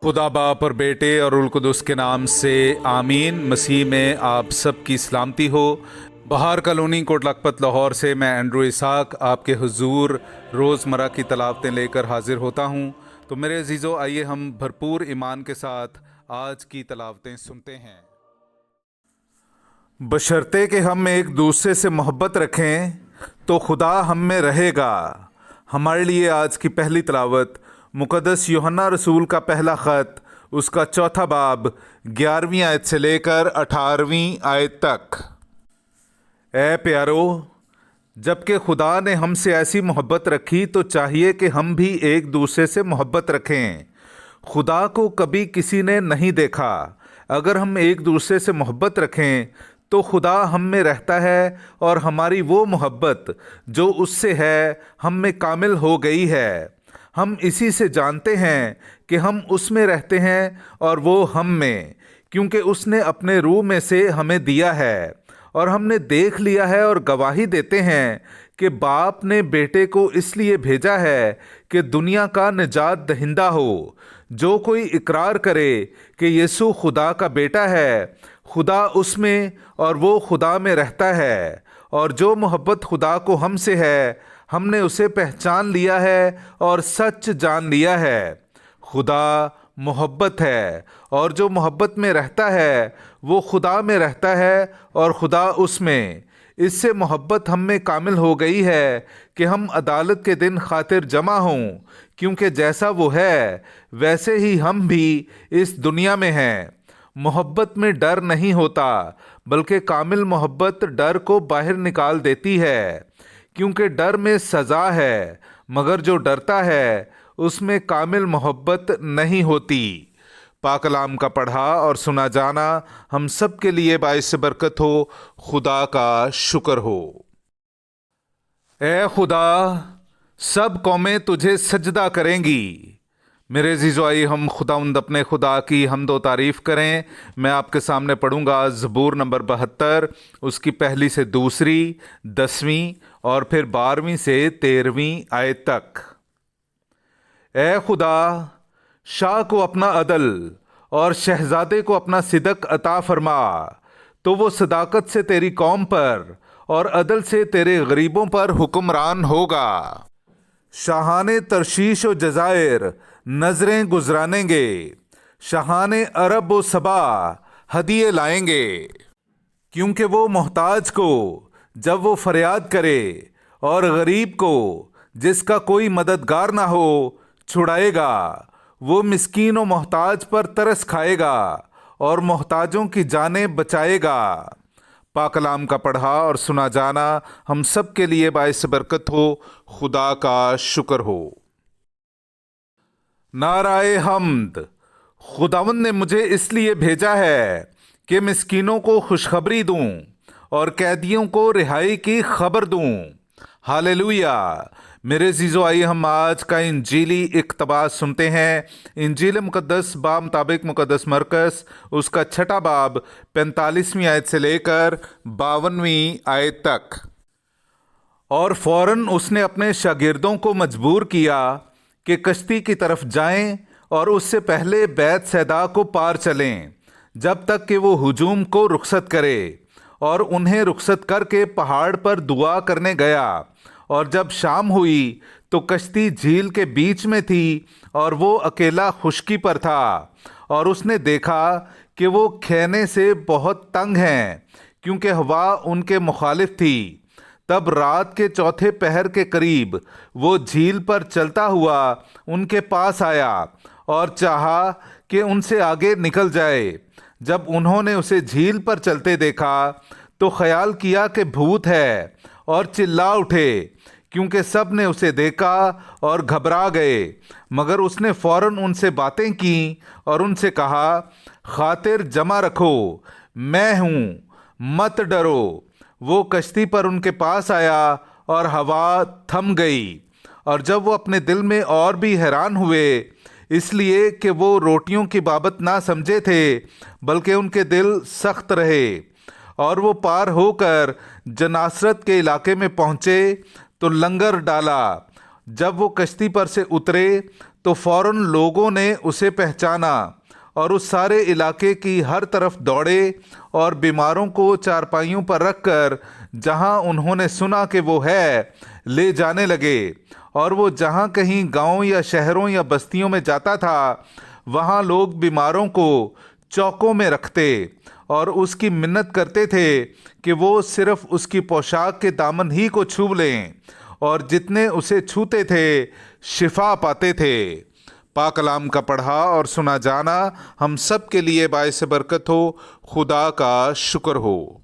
खुदा बाप और बेटे और उल कुदस के नाम से आमीन। मसीह में आप सब की सलामती हो। बहार कॉलोनी कोट लखपत लाहौर से मैं एंड्रू इसाक आपके हुजूर रोज़मर्रा की तलावतें लेकर हाजिर होता हूँ। तो मेरे अजीज़ों, आइए हम भरपूर ईमान के साथ आज की तलावतें सुनते हैं। बशर्ते कि हम एक दूसरे से मोहब्बत रखें तो खुदा हम में रहेगा। हमारे लिए आज की पहली तलावत मुक़द्दस यूहन्ना रसूल का पहला ख़त, उसका चौथा बाब 11वीं आयत से लेकर 18वीं आयत तक। ए प्यारो, जबकि खुदा ने हमसे ऐसी मोहब्बत रखी तो चाहिए कि हम भी एक दूसरे से मोहब्बत रखें। खुदा को कभी किसी ने नहीं देखा। अगर हम एक दूसरे से मोहब्बत रखें तो खुदा हम में रहता है और हमारी वो मोहब्बत जो उससे है हम में कामिल हो गई है। हम इसी से जानते हैं कि हम उसमें रहते हैं और वो हम में, क्योंकि उसने अपने रूह में से हमें दिया है। और हमने देख लिया है और गवाही देते हैं कि बाप ने बेटे को इसलिए भेजा है कि दुनिया का निजात दहिंदा हो। जो कोई इकरार करे कि यीशु खुदा का बेटा है, खुदा उसमें और वो खुदा में रहता है। और जो मोहब्बत खुदा को हमसे है, हमने उसे पहचान लिया है और सच जान लिया है। खुदा मोहब्बत है और जो मोहब्बत में रहता है वो खुदा में रहता है और खुदा उसमें। इससे मोहब्बत हम में कामिल हो गई है कि हम अदालत के दिन खातिर जमा हों, क्योंकि जैसा वो है वैसे ही हम भी इस दुनिया में हैं। मोहब्बत में डर नहीं होता, बल्कि कामिल मोहब्बत डर को बाहर निकाल देती है, क्योंकि डर में सज़ा है। मगर जो डरता है उसमें कामिल मोहब्बत नहीं होती। पाक कलाम का पढ़ा और सुना जाना हम सब के लिए बाइस बरकत हो। खुदा का शुक्र हो। ए खुदा, सब कौमें तुझे सजदा करेंगी। मेरे अज़ीज़ों, आइए हम खुदावंद अपने खुदा की हम्दो तारीफ़ करें। मैं आपके सामने पढ़ूंगा ज़बूर नंबर 72, उसकी पहली से दूसरी, 10वीं और फिर 12वीं से 13वीं आयत तक। ए खुदा, शाह को अपना अदल और शहजादे को अपना सिदक अता फरमा, तो वो सदाकत से तेरी कौम पर और अदल से तेरे गरीबों पर हुक्मरान होगा। शाहाने तरशीश व जज़ायर नजरें गुजरानेंगे, शाहाने अरब व सबा हदिये लाएंगे, क्योंकि वो मोहताज को जब वो फरियाद करे और गरीब को जिसका कोई मददगार ना हो छुड़ाएगा। वो मिस्कीन व मोहताज पर तरस खाएगा और मोहताजों की जानें बचाएगा। पाक कलाम का पढ़ा और सुना जाना हम सब के लिए बाइस बरकत हो। खुदा का शुक्र हो। नाराए हम्द। खुदावंद ने मुझे इसलिए भेजा है कि मिस्कीनों को खुशखबरी दूं और कैदियों को रिहाई की खबर दूं। हालेलुया। मेरे अज़ीज़ों, आइए हम आज का इंजीली इक़्तिबास सुनते हैं। इंजील मुक़द्दस बा मुताबिक मुक़द्दस मरकस, उसका छठा बाब 45वीं आयत से लेकर 52वीं आयत तक। और फ़ौरन उसने अपने शागिर्दों को मजबूर किया कि कश्ती की तरफ जाएं और उससे पहले बैत सैदा को पार चलें, जब तक कि वो हुजूम को रुखसत करे। और उन्हें रुखसत करके पहाड़ पर दुआ करने गया। और जब शाम हुई तो कश्ती झील के बीच में थी और वो अकेला खुश्की पर था। और उसने देखा कि वो खेने से बहुत तंग हैं, क्योंकि हवा उनके मुखालिफ थी। तब रात के चौथे पहर के करीब वो झील पर चलता हुआ उनके पास आया और चाहा कि उनसे आगे निकल जाए। जब उन्होंने उसे झील पर चलते देखा तो ख्याल किया कि भूत है और चिल्ला उठे, क्योंकि सब ने उसे देखा और घबरा गए। मगर उसने फौरन उनसे बातें की और उनसे कहा, खातिर जमा रखो, मैं हूँ, मत डरो। वो कश्ती पर उनके पास आया और हवा थम गई। और जब वो अपने दिल में और भी हैरान हुए, इसलिए कि वो रोटियों की बाबत ना समझे थे, बल्कि उनके दिल सख्त रहे। और वो पार होकर जनासरत के इलाके में पहुँचे तो लंगर डाला। जब वो कश्ती पर से उतरे تو فوراً لوگوں نے اسے پہچانا اور اس سارے علاقے کی ہر طرف دوڑے اور بیماروں کو چارپائیوں پر رکھ کر جہاں انہوں نے سنا کہ وہ ہے لے جانے لگے، اور وہ جہاں کہیں گاؤں یا شہروں یا بستیوں میں جاتا تھا وہاں لوگ بیماروں کو چوکوں میں رکھتے اور اس کی منت کرتے تھے کہ وہ صرف اس کی پوشاک کے دامن ہی کو چھو لیں، اور جتنے اسے چھوتے تھے شفا پاتے تھے۔ پاک کلام کا پڑھا اور سنا جانا ہم سب کے لیے باعث برکت ہو۔ خدا کا شکر ہو۔